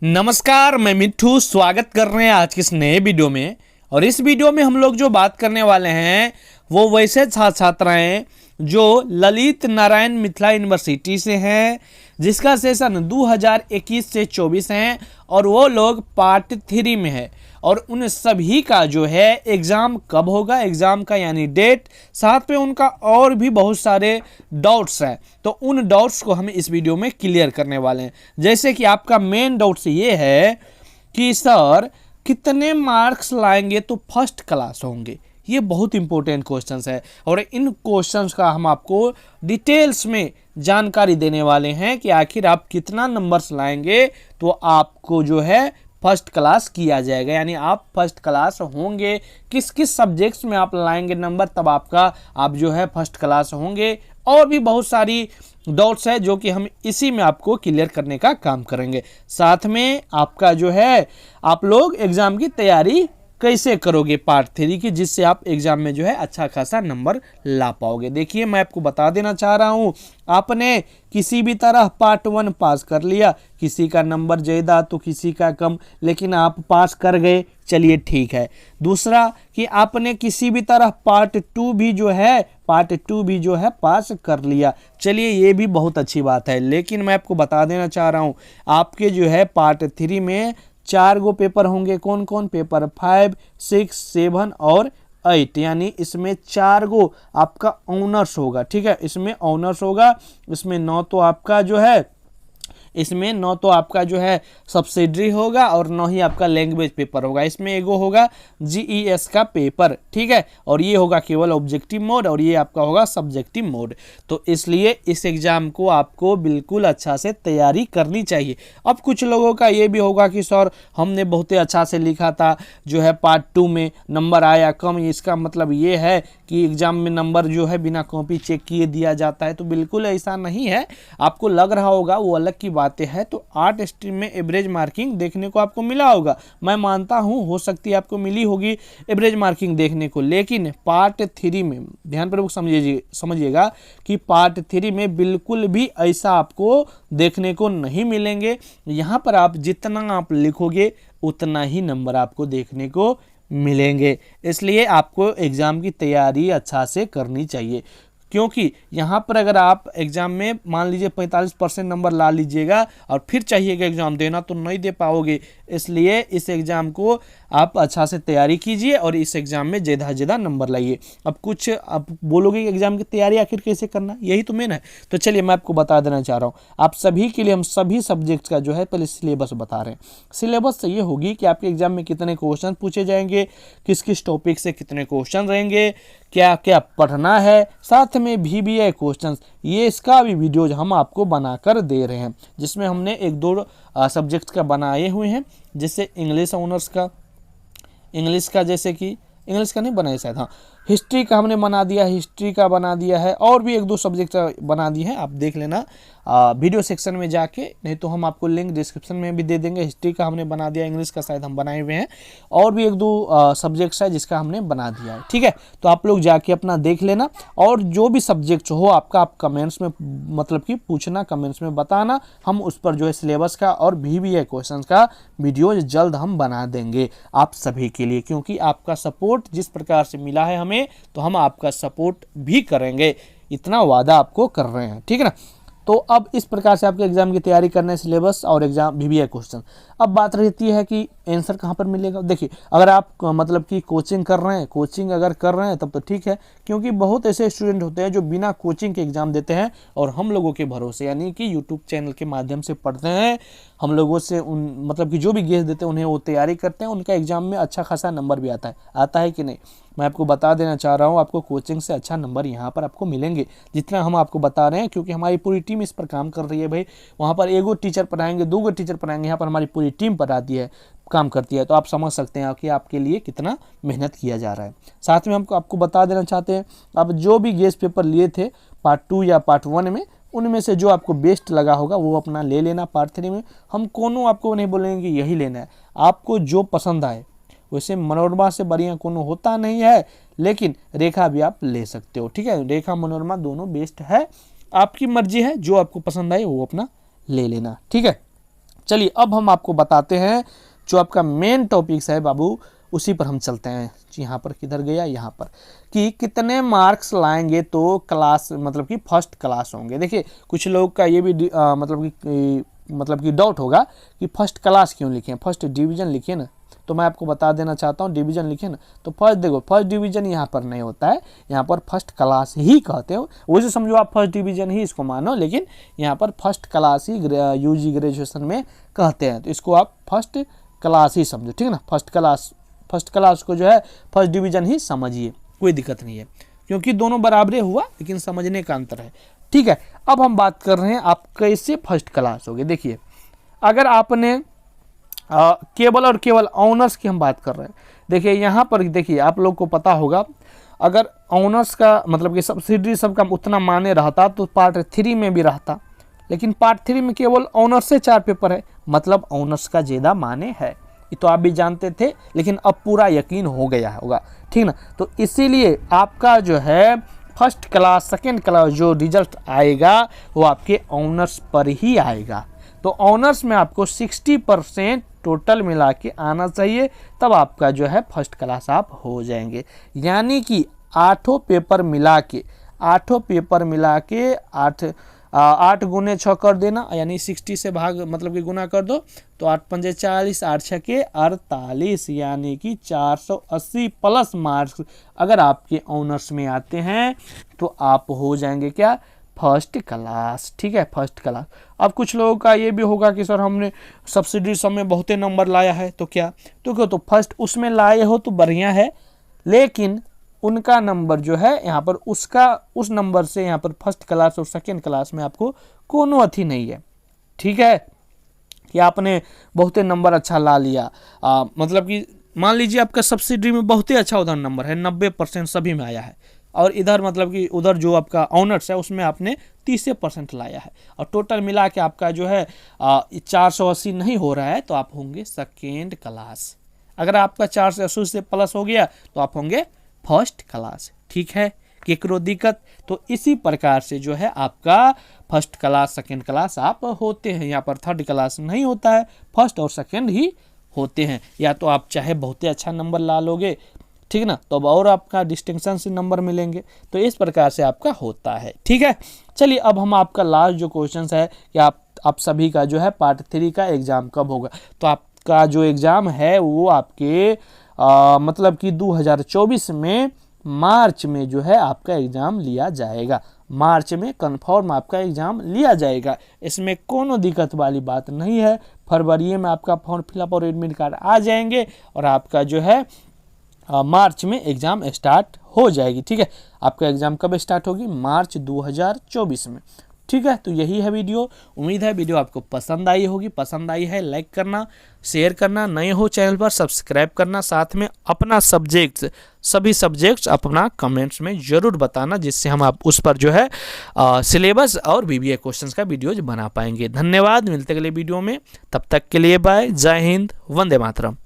नमस्कार, मैं मिट्ठू स्वागत कर रहे हैं आज के इस नए वीडियो में। और इस वीडियो में हम लोग जो बात करने वाले हैं वो वैसे छात्र छात्राएं जो ललित नारायण मिथिला यूनिवर्सिटी से हैं, जिसका सेशन 2021 से 24 हैं और वो लोग पार्ट 3 में है। और उन सभी का जो है एग्ज़ाम कब होगा, एग्ज़ाम का यानी डेट, साथ में उनका और भी बहुत सारे डाउट्स हैं। तो उन डाउट्स को हम इस वीडियो में क्लियर करने वाले हैं। जैसे कि आपका मेन डाउट्स ये है कि सर कितने मार्क्स लाएंगे तो फर्स्ट क्लास होंगे। ये बहुत इंपॉर्टेंट क्वेश्चंस है और इन क्वेश्चंस का हम आपको डिटेल्स में जानकारी देने वाले हैं कि आखिर आप कितना नंबर्स लाएंगे तो आपको जो है फर्स्ट क्लास किया जाएगा, यानी आप फर्स्ट क्लास होंगे। किस किस सब्जेक्ट्स में आप लाएंगे नंबर, तब आप जो है फर्स्ट क्लास होंगे। और भी बहुत सारी डाउट्स है जो कि हम इसी में आपको क्लियर करने का काम करेंगे। साथ में आपका जो है आप लोग एग्जाम की तैयारी कैसे करोगे पार्ट 3 की, जिससे आप एग्जाम में जो है अच्छा खासा नंबर ला पाओगे। देखिए, मैं आपको बता देना चाह रहा हूँ, आपने किसी भी तरह पार्ट 1 पास कर लिया, किसी का नंबर ज़्यादा तो किसी का कम, लेकिन आप पास कर गए, चलिए ठीक है। दूसरा कि आपने किसी भी तरह पार्ट 2 भी जो है पास कर लिया, चलिए ये भी बहुत अच्छी बात है। लेकिन मैं आपको बता देना चाह रहा हूँ, आपके जो है पार्ट 3 में 4 गो पेपर होंगे। कौन कौन? पेपर 5, 6, 7 और 8, यानी इसमें 4 गो आपका ऑनर्स होगा। ठीक है, इसमें ऑनर्स होगा। इसमें 9 तो आपका जो है सब्सिडरी होगा और 9 ही आपका लैंग्वेज पेपर होगा। इसमें एगो होगा जीईएस का पेपर, ठीक है, और ये होगा केवल ऑब्जेक्टिव मोड और ये आपका होगा सब्जेक्टिव मोड। तो इसलिए इस एग्ज़ाम को आपको बिल्कुल अच्छा से तैयारी करनी चाहिए। अब कुछ लोगों का ये भी होगा कि सर हमने बहुत ही अच्छा से लिखा था, जो है पार्ट 2 में नंबर आया कम, इसका मतलब ये है कि एग्ज़ाम में नंबर जो है बिना कॉपी चेक किए दिया जाता है। तो बिल्कुल ऐसा नहीं है। आपको लग रहा होगा वो अलग की बातें हैं। तो 8 स्ट्रीम में एवरेज मार्किंग देखने को आपको मिला होगा, मैं मानता हूं, हो सकती है आपको मिली होगी एवरेज मार्किंग देखने को। लेकिन पार्ट 3 में ध्यानपूर्वक समझिएगा कि पार्ट 3 में बिल्कुल भी ऐसा आपको देखने को नहीं मिलेंगे। यहाँ पर आप जितना आप लिखोगे उतना ही नंबर आपको देखने को मिलेंगे। इसलिए आपको एग्ज़ाम की तैयारी अच्छा से करनी चाहिए, क्योंकि यहाँ पर अगर आप एग्ज़ाम में मान लीजिए 45% नंबर ला लीजिएगा और फिर चाहिएगा एग्ज़ाम देना तो नहीं दे पाओगे। इसलिए इस एग्ज़ाम को आप अच्छा से तैयारी कीजिए और इस एग्ज़ाम में ज़्यादा नंबर लाइए। अब कुछ आप बोलोगे कि एग्ज़ाम की तैयारी आखिर कैसे करना, यही तो मेन है। तो चलिए मैं आपको बता देना चाह रहा हूँ। आप सभी के लिए हम सभी सब्जेक्ट्स का जो है पहले सिलेबस बता रहे हैं। सिलेबस ये होगी कि आपके एग्ज़ाम में कितने क्वेश्चन पूछे जाएंगे, किस किस टॉपिक से कितने क्वेश्चन रहेंगे, क्या क्या पढ़ना है, साथ में VBA क्वेश्चंस, ये इसका भी वीडियोज हम आपको बनाकर दे रहे हैं, जिसमें हमने 1-2 सब्जेक्ट का बनाए हुए हैं। जैसे इंग्लिश ऑनर्स का, इंग्लिश का जैसे कि इंग्लिश का नहीं बनाया शायद, हाँ, हिस्ट्री का हमने बना दिया, हिस्ट्री का बना दिया है, और भी 1-2 सब्जेक्ट बना दिए हैं। आप देख लेना वीडियो सेक्शन में जाके, नहीं तो हम आपको लिंक डिस्क्रिप्शन में भी दे देंगे। हिस्ट्री का हमने बना दिया, इंग्लिश का शायद हम बनाए हुए हैं, और भी 1-2 सब्जेक्ट्स है जिसका हमने बना दिया है। ठीक है, तो आप लोग जाके अपना देख लेना, और जो भी सब्जेक्ट हो आपका आप कमेंट्स में मतलब कि पूछना, कमेंट्स में बताना। हम उस पर जो है सिलेबस का और VBA क्वेश्चन का वीडियो जल्द हम बना देंगे आप सभी के लिए, क्योंकि आपका सपोर्ट जिस प्रकार से मिला है हमें, तो हम आपका सपोर्ट भी करेंगे, इतना वादा आपको कर रहे हैं। ठीक है ना। तो अब इस प्रकार से आपके एग्जाम की तैयारी करने सिलेबस और एग्जाम VBA क्वेश्चन। अब बात रहती है कि आंसर कहाँ पर मिलेगा। देखिए, अगर आप मतलब कि कोचिंग कर रहे हैं, कोचिंग अगर कर रहे हैं तब तो ठीक है, क्योंकि बहुत ऐसे स्टूडेंट होते हैं जो बिना कोचिंग के एग्जाम देते हैं और हम लोगों के भरोसे यानी कि यूट्यूब चैनल के माध्यम से पढ़ते हैं। हम लोगों से उन मतलब कि जो भी गेस्ट देते हैं उन्हें वो तैयारी करते हैं, उनका एग्जाम में अच्छा खासा नंबर भी आता है कि नहीं। मैं आपको बता देना चाह रहा हूँ, आपको कोचिंग से अच्छा नंबर यहाँ पर आपको मिलेंगे, जितना हम आपको बता रहे हैं, क्योंकि हमारी पूरी टीम इस पर काम कर रही है। भाई वहाँ पर 1 टीचर पढ़ाएंगे, 2 टीचर पढ़ाएंगे, यहाँ पर हमारी पूरी टीम पढ़ाती है, काम करती है। तो आप समझ सकते हैं कि आपके लिए कितना मेहनत किया जा रहा है। साथ में हम आपको बता देना चाहते हैं, अब जो भी गेस्ट पेपर लिए थे पार्ट 2 या पार्ट 1 में, उनमें से जो आपको बेस्ट लगा होगा वो अपना ले लेना। पार्ट 3 में हम कोनो आपको नहीं बोलेंगे कि यही लेना है, आपको जो पसंद आए। वैसे मनोरमा से बढ़िया कोनो होता नहीं है, लेकिन रेखा भी आप ले सकते हो। ठीक है, रेखा मनोरमा दोनों बेस्ट है, आपकी मर्जी है, जो आपको पसंद आए वो अपना ले लेना। ठीक है, चलिए अब हम आपको बताते हैं जो आपका मेन टॉपिक्स है बाबू, उसी पर हम चलते हैं। यहाँ पर किधर गया, यहाँ पर, कि कितने मार्क्स लाएंगे तो क्लास मतलब कि फर्स्ट क्लास होंगे। देखिए कुछ लोग का ये भी मतलब कि डाउट होगा कि फर्स्ट क्लास क्यों लिखें, फर्स्ट डिवीज़न लिखिए ना। तो मैं आपको बता देना चाहता हूँ, डिवीज़न लिखे ना तो फर्स्ट, देखो फर्स्ट डिवीज़न यहाँ पर नहीं होता है, यहाँ पर फर्स्ट क्लास ही कहते हो। वैसे समझो आप फर्स्ट डिवीज़न ही इसको मानो, लेकिन यहाँ पर फर्स्ट क्लास ही यूजी ग्रेजुएशन में कहते हैं, तो इसको आप फर्स्ट क्लास ही समझो, ठीक है ना। फर्स्ट क्लास को जो है फर्स्ट डिवीज़न ही समझिए, कोई दिक्कत नहीं है, क्योंकि दोनों बराबरे हुआ, लेकिन समझने का अंतर है, ठीक है। अब हम बात कर रहे हैं आप कैसे फर्स्ट क्लास होगे। देखिए अगर आपने केवल और केवल ऑनर्स की हम बात कर रहे हैं, देखिए यहाँ पर देखिए आप लोग को पता होगा, अगर ऑनर्स का मतलब कि सब्सिडरी सबका उतना माने रहता तो पार्ट 3 में भी रहता, लेकिन पार्ट 3 में केवल ऑनर्स से 4 पेपर है, मतलब ऑनर्स का ज़्यादा माने है। ये तो आप भी जानते थे, लेकिन अब पूरा यकीन हो गया होगा, ठीक ना। तो इसीलिए आपका जो है फर्स्ट क्लास सेकेंड क्लास जो रिजल्ट आएगा वो आपके ऑनर्स पर ही आएगा। तो ऑनर्स में आपको 60% टोटल मिला के आना चाहिए, तब आपका जो है फर्स्ट क्लास आप हो जाएंगे। यानी कि 8 पेपर मिला के 8 गुने 6 कर देना, यानी 60 से भाग मतलब कि गुना कर दो, तो 8 पंजे 40, 8 छके 48, यानी कि 480 प्लस मार्क्स अगर आपके ऑनर्स में आते हैं तो आप हो जाएंगे क्या, फर्स्ट क्लास, ठीक है, फर्स्ट क्लास। अब कुछ लोगों का ये भी होगा कि सर हमने सब्सिडी सब में बहुते नंबर लाया है, तो क्या, तो क्यों, तो फर्स्ट उसमें लाए हो तो बढ़िया है, लेकिन उनका नंबर जो है यहाँ पर उस नंबर से यहाँ पर फर्स्ट क्लास और सेकेंड क्लास में आपको कोनो अथी नहीं है, ठीक है, कि आपने बहुते नंबर अच्छा ला लिया। मतलब कि मान लीजिए आपका सब्सिडी में बहुते अच्छा उधर नंबर है, 90% सभी में आया है, और इधर मतलब कि उधर जो आपका ऑनर्स है उसमें आपने 30% लाया है, और टोटल मिला के आपका जो है 480 नहीं हो रहा है, तो आप होंगे सेकेंड क्लास। अगर आपका 480 से प्लस हो गया तो आप होंगे फर्स्ट क्लास, ठीक है, केकरो दिक्कत। तो इसी प्रकार से जो है आपका फर्स्ट क्लास सेकेंड क्लास आप होते हैं, यहाँ पर थर्ड क्लास नहीं होता है, फर्स्ट और सेकेंड ही होते हैं। या तो आप चाहे बहुत ही अच्छा नंबर ला लोगे, ठीक ना, तो अब और आपका डिस्टिंक्शन से नंबर मिलेंगे, तो इस प्रकार से आपका होता है, ठीक है। चलिए अब हम आपका लास्ट जो क्वेश्चन है कि आप सभी का जो है पार्ट 3 का एग्जाम कब होगा। तो आपका जो एग्जाम है वो आपके मतलब कि 2024 में मार्च में जो है आपका एग्जाम लिया जाएगा, मार्च में कंफर्म आपका एग्जाम लिया जाएगा, इसमें कोनो दिक्कत वाली बात नहीं है। फरवरी में आपका फॉर्म फिलअप और एडमिट कार्ड आ जाएंगे और आपका जो है मार्च में एग्ज़ाम स्टार्ट हो जाएगी, ठीक है। आपका एग्ज़ाम कब स्टार्ट होगी, मार्च 2024 में, ठीक है। तो यही है वीडियो, उम्मीद है वीडियो आपको पसंद आई होगी। पसंद आई है लाइक करना, शेयर करना, नए हो चैनल पर सब्सक्राइब करना, साथ में अपना सभी सब्जेक्ट्स अपना कमेंट्स में ज़रूर बताना, जिससे हम आप उस पर जो है सिलेबस और बीबीए क्वेश्चंस का वीडियोज बना पाएंगे। धन्यवाद, मिलते अगले वीडियो में, तब तक के लिए बाय, जय हिंद, वंदे मातरम।